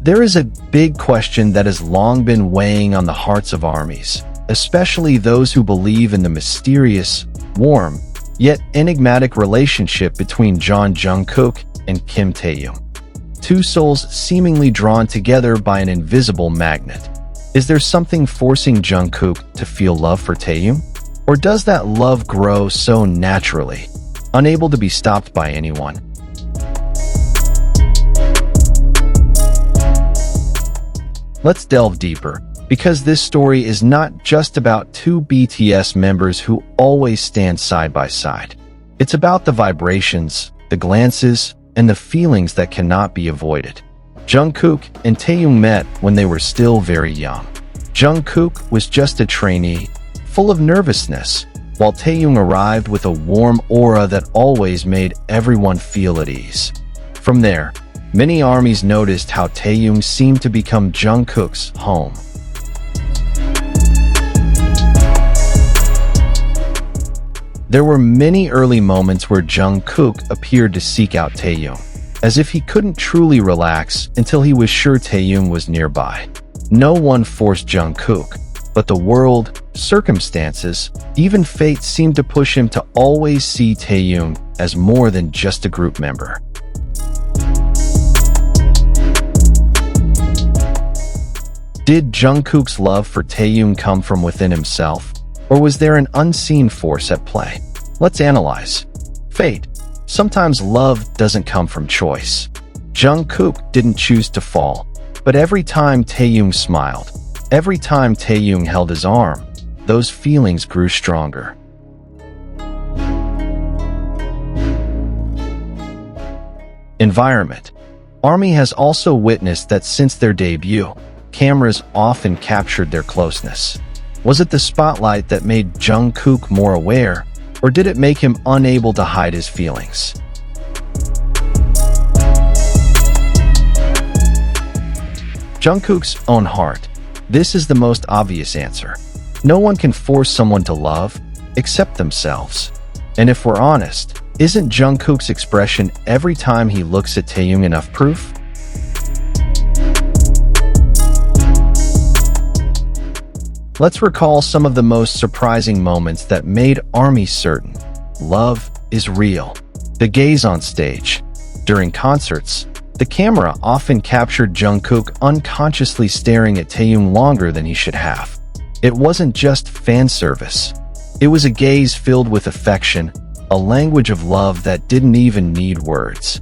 There is a big question that has long been weighing on the hearts of armies, especially those who believe in the mysterious, warm, yet enigmatic relationship between Jungkook and Kim Taehyung. Two souls seemingly drawn together by an invisible magnet. Is there something forcing Jungkook to feel love for Taehyung? Or does that love grow so naturally, unable to be stopped by anyone? Let's delve deeper, because this story is not just about two BTS members who always stand side by side. It's about the vibrations, the glances, and the feelings that cannot be avoided. Jungkook and Taehyung met when they were still very young. Jungkook was just a trainee, full of nervousness, while Taehyung arrived with a warm aura that always made everyone feel at ease. From there, many armies noticed how Taehyung seemed to become Jungkook's home. There were many early moments where Jungkook appeared to seek out Taehyung, as if he couldn't truly relax until he was sure Taehyung was nearby. No one forced Jungkook, but the world, circumstances, even fate seemed to push him to always see Taehyung as more than just a group member. Did Jungkook's love for Taehyung come from within himself, or was there an unseen force at play? Let's analyze. Fate. Sometimes love doesn't come from choice. Jungkook didn't choose to fall, but every time Taehyung smiled, every time Taehyung held his arm, those feelings grew stronger. Environment. ARMY has also witnessed that since their debut, cameras often captured their closeness. Was it the spotlight that made Jungkook more aware, or did it make him unable to hide his feelings? Jungkook's own heart. This is the most obvious answer. No one can force someone to love, except themselves. And if we're honest, isn't Jungkook's expression every time he looks at Taehyung enough proof? Let's recall some of the most surprising moments that made ARMY certain love is real. The gaze on stage. During concerts, the camera often captured Jungkook unconsciously staring at Taehyung longer than he should have. It wasn't just fan service. It was a gaze filled with affection, a language of love that didn't even need words.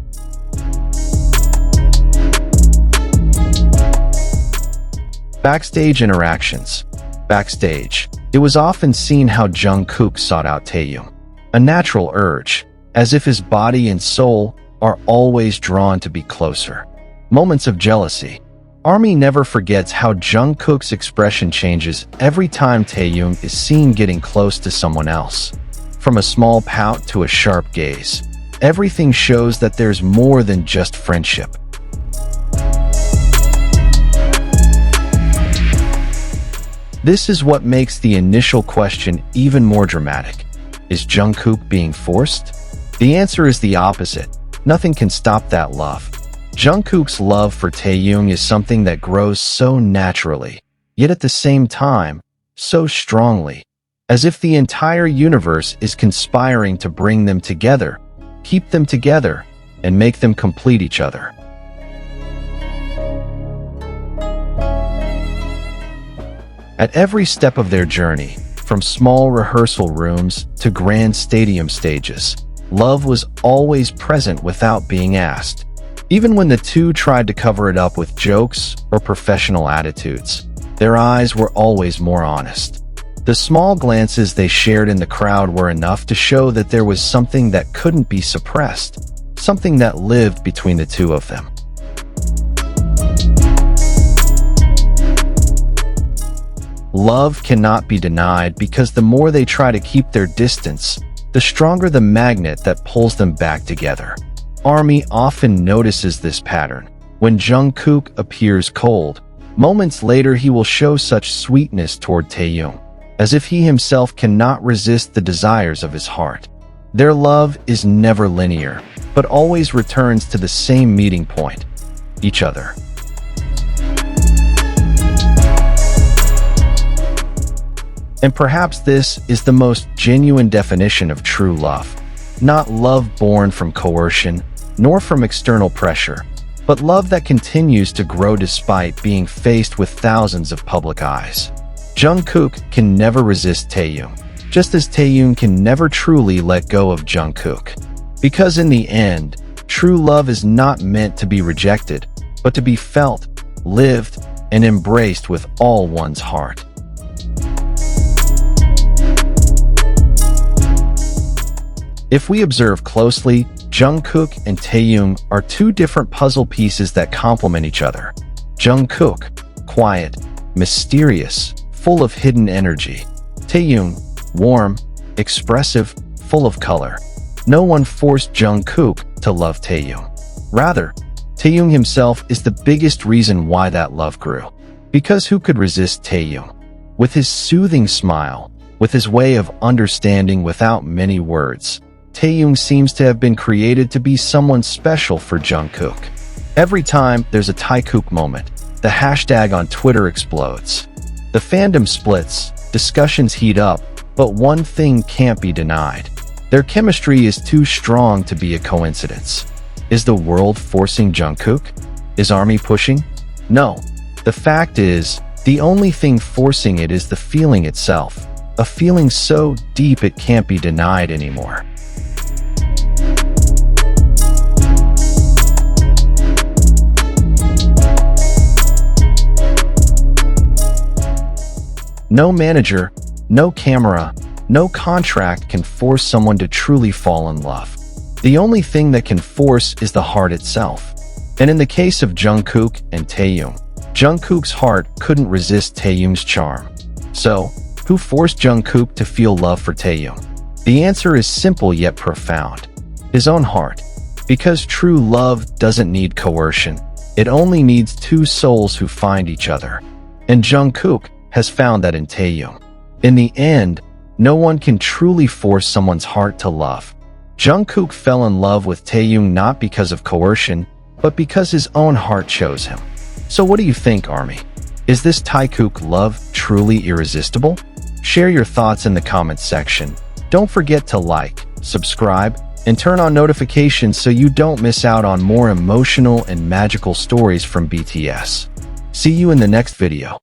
Backstage interactions. Backstage, it was often seen how Jungkook sought out Taehyung, a natural urge, as if his body and soul are always drawn to be closer. Moments of jealousy. ARMY never forgets how Jungkook's expression changes every time Taehyung is seen getting close to someone else. From a small pout to a sharp gaze, everything shows that there's more than just friendship. This is what makes the initial question even more dramatic. Is Jungkook being forced? The answer is the opposite. Nothing can stop that love. Jungkook's love for Taehyung is something that grows so naturally, yet at the same time, so strongly, as if the entire universe is conspiring to bring them together, keep them together, and make them complete each other. At every step of their journey, from small rehearsal rooms to grand stadium stages, love was always present without being asked. Even when the two tried to cover it up with jokes or professional attitudes, their eyes were always more honest. The small glances they shared in the crowd were enough to show that there was something that couldn't be suppressed, something that lived between the two of them. Love cannot be denied because the more they try to keep their distance, the stronger the magnet that pulls them back together. ARMY often notices this pattern. When Jungkook appears cold, moments later he will show such sweetness toward Taehyung, as if he himself cannot resist the desires of his heart. Their love is never linear, but always returns to the same meeting point: each other. And perhaps this is the most genuine definition of true love. Not love born from coercion, nor from external pressure, but love that continues to grow despite being faced with thousands of public eyes. Jungkook can never resist Taehyung, just as Taehyung can never truly let go of Jungkook. Because in the end, true love is not meant to be rejected, but to be felt, lived, and embraced with all one's heart. If we observe closely, Jungkook and Taehyung are two different puzzle pieces that complement each other. Jungkook, quiet, mysterious, full of hidden energy. Taehyung, warm, expressive, full of color. No one forced Jungkook to love Taehyung. Rather, Taehyung himself is the biggest reason why that love grew. Because who could resist Taehyung? With his soothing smile, with his way of understanding without many words, Taehyung seems to have been created to be someone special for Jungkook. Every time there's a Taekook moment, the hashtag on Twitter explodes. The fandom splits, discussions heat up, but one thing can't be denied. Their chemistry is too strong to be a coincidence. Is the world forcing Jungkook? Is ARMY pushing? No. The fact is, the only thing forcing it is the feeling itself. A feeling so deep it can't be denied anymore. No manager, no camera, no contract can force someone to truly fall in love. The only thing that can force is the heart itself. And in the case of Jungkook and Taehyung, Jungkook's heart couldn't resist Taehyung's charm. So, who forced Jungkook to feel love for Taehyung? The answer is simple yet profound. His own heart. Because true love doesn't need coercion. It only needs two souls who find each other. And Jungkook has found that in Taehyung. In the end, no one can truly force someone's heart to love. Jungkook fell in love with Taehyung not because of coercion, but because his own heart chose him. So what do you think, ARMY? Is this Taekook love truly irresistible? Share your thoughts in the comments section. Don't forget to like, subscribe, and turn on notifications so you don't miss out on more emotional and magical stories from BTS. See you in the next video.